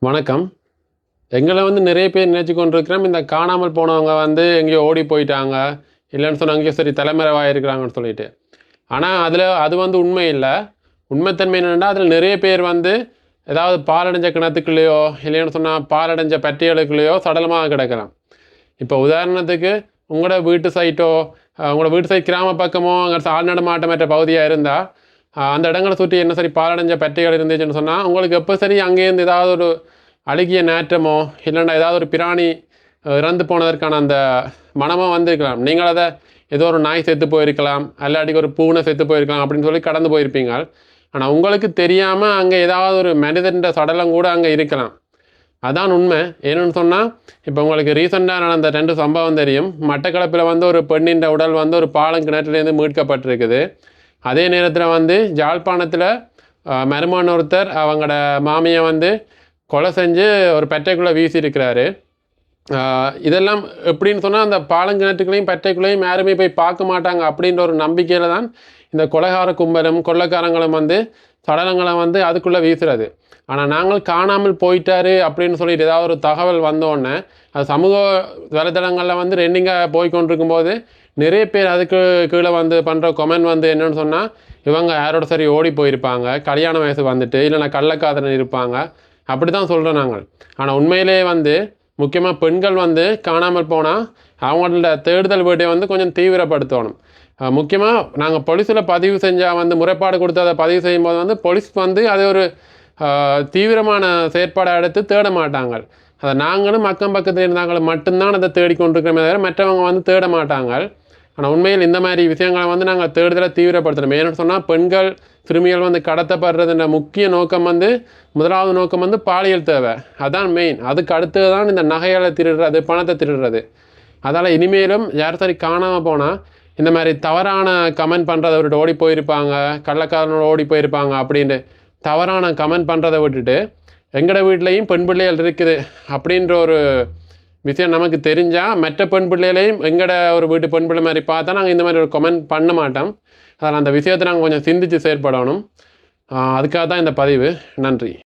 வணக்கம். எங்கள நிறைய பேர் நினைச்சு கொண்டிருக்கிறோம், இந்த காணாமல் போனவங்க எங்கேயோ ஓடி போயிட்டாங்க. இல்லன்னு சொன்னா அங்கேயோ சரி தலைமறைவாயிருக்கிறாங்கன்னு சொல்லிட்டு. ஆனா, அது உண்மை இல்ல. உண்மைத்தன்மை என்னன்னா, அதில நிறைய பேர் ஏதாவது பாழடைஞ்ச கிணத்துக்குள்ளேயோ, இல்லைன்னு சொன்னா பாழடைஞ்ச பட்டியலுக்குள்ளேயோ சடலமா கிடக்கலாம். இப்போ உதாரணத்துக்கு உங்களோட வீட்டு சைட்டோ, உங்களோட வீட்டு சைட் கிராம பக்கமோ, அங்கே ஆள் நடமாட்டமற்ற பகுதியா இருந்தா, அந்த இடங்கள சுற்றி என்ன சரி பாழடைஞ்ச பட்டிகள் இருந்துச்சுன்னு சொன்னா, உங்களுக்கு எப்போ சரி அங்கேருந்து ஏதாவது ஒரு அழுகிய நாற்றமோ, இல்லைன்னா ஏதாவது ஒரு பிராணி இறந்து போனதற்கான அந்த மனமோ வந்திருக்கலாம். நீங்கள் அதை ஏதோ ஒரு நாய் செத்து போயிருக்கலாம், அல்லாட்டிக்கு ஒரு பூனை செத்து போயிருக்கலாம் அப்படின்னு சொல்லி கடந்து போயிருப்பீங்க. ஆனால் உங்களுக்கு தெரியாமல் அங்கே ஏதாவது ஒரு மனிதன் சடலம் கூட அங்கே இருக்கலாம். அதான் உண்மை. ஏன்னு சொன்னால், இப்போ உங்களுக்கு ரீசெண்டாக நடந்த 2 சம்பவம் தெரியும். மட்டக்களப்பில் ஒரு பெண்ணின் உடல் ஒரு பாலங்கிணற்றுலேருந்து மீட்கப்பட்டிருக்குது. அதே நேரத்தில் ஜாழ்ப்பாணத்தில் மருமகன் ஒருத்தர் அவங்களோட மாமியை கொலை செஞ்சு ஒரு பெட்டைக்குள்ளே வீசியிருக்கிறாரு. இதெல்லாம் எப்படின்னு சொன்னால், அந்த பாலங்கிணற்றுகளையும் பெட்டைக்குள்ளேயும் யாருமே போய் பார்க்க மாட்டாங்க அப்படின்ற ஒரு நம்பிக்கையில் தான் இந்த கொலைகார கும்பலும் கொள்ளைக்காரங்களும் சடலங்களை அதுக்குள்ளே வீசுறது. ஆனால் நாங்கள் காணாமல் போயிட்டாரு அப்படின்னு சொல்லிட்டு ஏதாவது ஒரு தகவல் வந்தோடனே அது சமூக வலைதளங்களில் ரெண்டிங்காக போய்கொண்டிருக்கும் போது நிறைய பேர் அதுக்கு கீழே பண்ணுற கொமெண்ட் என்னென்னு சொன்னால், இவங்க யாரோட சரி ஓடி போயிருப்பாங்க, கல்யாண வயசு இல்லைன்னா கள்ளக்காதலன் இருப்பாங்க, அப்படி தான் சொல்கிறோம் நாங்கள். ஆனால் உண்மையிலே முக்கியமாக பெண்கள் காணாமல் போனால் அவங்களோட தேடுதல் வேட்டையை கொஞ்சம் தீவிரப்படுத்தணும். முக்கியமாக நாங்கள் போலீஸில் பதிவு செஞ்சால் முறைப்பாடு கொடுத்து அதை பதிவு செய்யும்போது போலீஸ் அதை ஒரு தீவிரமான செயற்பாடை எடுத்து தேட மாட்டாங்க. அதை நாங்களும் அக்கம் பக்கத்தில் இருந்தாங்களும் மட்டும்தான் அதை தேடிக்கொண்டிருக்கிறோமே தவிர மற்றவங்க தேட மாட்டாங்க. ஆனால் உண்மையில் இந்த மாதிரி விஷயங்களை நாங்கள் தேடுதலை தீவிரப்படுத்தணும். ஏன்னு சொன்னால், பெண்கள் சிறுமிகள் கடத்தப்படுறதுன்ற முக்கிய நோக்கம் முதலாவது நோக்கம் பாலியல் தேவை. அதான் மெயின். அதுக்கு அடுத்தது தான் இந்த நகைகளை திருடுறது, பணத்தை திருடுறது. அதால் இனிமேலும் யார் சரி காணாமல் போனால் இந்த மாதிரி தவறான கமெண்ட் பண்ணுறதை விட்டுட்டு ஓடி போயிருப்பாங்க, கள்ளக்காரனோட ஓடி போயிருப்பாங்க அப்படின்ட்டு தவறான கமெண்ட் பண்ணுறதை விட்டுட்டு, எங்களோட வீட்லேயும் பெண் பிள்ளைகள் இருக்குது அப்படின்ற ஒரு விஷயம் நமக்கு தெரிஞ்சால் மற்ற பெண் பிள்ளைகளையும் எங்களோட ஒரு வீட்டு பெண் பிள்ளை மாதிரி பார்த்தா நாங்கள் இந்த மாதிரி ஒரு கமெண்ட் பண்ண மாட்டோம். அதில் அந்த விஷயத்தை நாங்கள் கொஞ்சம் சிந்தித்து செயற்படணும். அதுக்காக தான் இந்த பதிவு. நன்றி.